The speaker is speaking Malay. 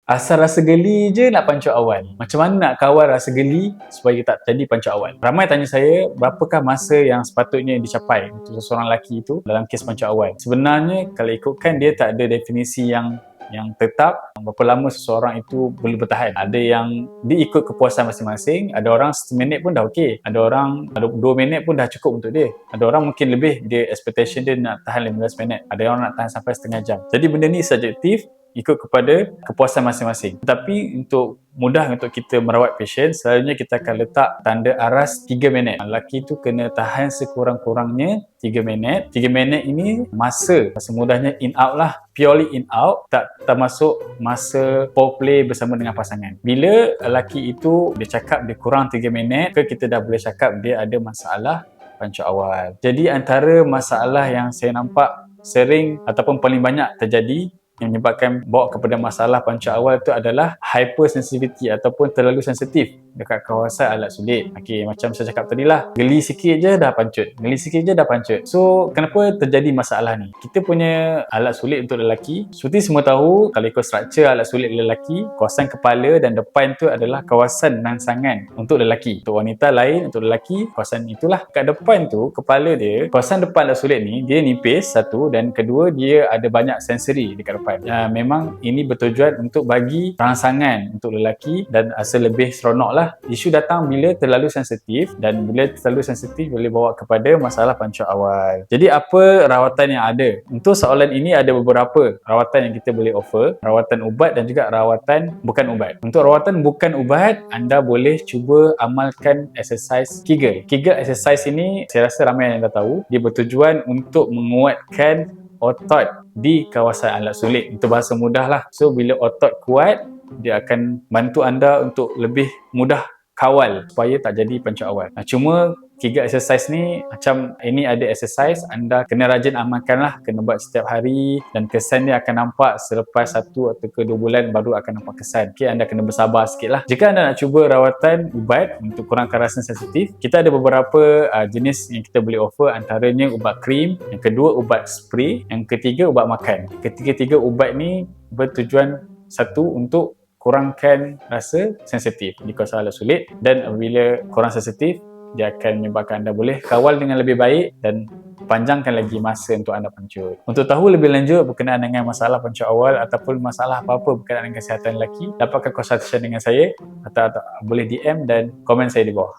Asal rasa geli je nak pancut awal. Macam mana nak kawal rasa geli supaya tak jadi pancut awal? Ramai tanya saya, berapakah masa yang sepatutnya dicapai untuk seseorang lelaki itu dalam kes pancut awal? Sebenarnya kalau ikutkan dia tak ada definisi yang tetap berapa lama seseorang itu boleh bertahan. Ada yang diikut kepuasan masing-masing, ada orang 1 minit pun dah okey, ada orang 2 minit pun dah cukup untuk dia, ada orang mungkin lebih, dia expectation dia nak tahan 15 minit, ada orang nak tahan sampai setengah jam. Jadi benda ni subjektif, ikut kepada kepuasan masing-masing. Tetapi untuk mudah untuk kita merawat pasien, selalunya kita akan letak tanda aras 3 minit. Lelaki tu kena tahan sekurang-kurangnya 3 minit. 3 minit ini masa mudahnya in out lah, purely in out, tak termasuk masa foreplay bersama dengan pasangan. Bila lelaki itu dia cakap dia kurang 3 minit, kita dah boleh cakap dia ada masalah pancut awal. Jadi antara masalah yang saya nampak sering ataupun paling banyak terjadi yang menyebabkan bawa kepada masalah pancut awal itu adalah hypersensitivity ataupun terlalu sensitif dekat kawasan alat sulit. Okey, macam saya cakap tadi lah, geli sikit je dah pancut, geli sikit je dah pancut. So, kenapa terjadi masalah ni? Kita punya alat sulit untuk lelaki, seperti semua tahu, kalau ikut struktur alat sulit lelaki, kawasan kepala dan depan tu adalah kawasan rangsangan untuk lelaki. Untuk wanita lain, untuk lelaki, kawasan itulah. Kat depan tu, kepala dia, kawasan depan alat sulit ni, dia nipis satu, dan kedua, dia ada banyak sensori dekat depan. Memang ini bertujuan untuk bagi rangsangan untuk lelaki dan rasa lebih seronok lah. Isu datang bila terlalu sensitif, dan bila terlalu sensitif boleh bawa kepada masalah pancut awal. Jadi apa rawatan yang ada? Untuk soalan ini ada beberapa rawatan yang kita boleh offer, rawatan ubat dan juga rawatan bukan ubat. Untuk rawatan bukan ubat, anda boleh cuba amalkan exercise Kegel. Kegel exercise ini saya rasa ramai yang dah tahu, dia bertujuan untuk menguatkan otot di kawasan alat sulit. Untuk bahasa mudah lah. So bila otot kuat, dia akan bantu anda untuk lebih mudah kawal supaya tak jadi pancut awal. Cuma Kegel exercise ni, macam ini ada exercise, anda kena rajin amalkan lah, kena buat setiap hari, dan kesan dia akan nampak selepas 1 atau 2 bulan baru akan nampak kesan. Okay, anda kena bersabar sikit lah. Jika anda nak cuba rawatan ubat untuk kurangkan rasa sensitif, kita ada beberapa jenis yang kita boleh offer, antaranya ubat krim, yang kedua ubat spray, yang ketiga ubat makan. Ketiga-tiga ubat ni bertujuan satu untuk kurangkan rasa sensitif di kawasan alat sulit, dan apabila kurang sensitif, dia akan menyebabkan anda boleh kawal dengan lebih baik dan panjangkan lagi masa untuk anda pancut. Untuk tahu lebih lanjut berkenaan dengan masalah pancut awal ataupun masalah apa-apa berkenaan dengan kesihatan lelaki, dapatkan konsultasi dengan saya atau boleh DM dan komen saya di bawah.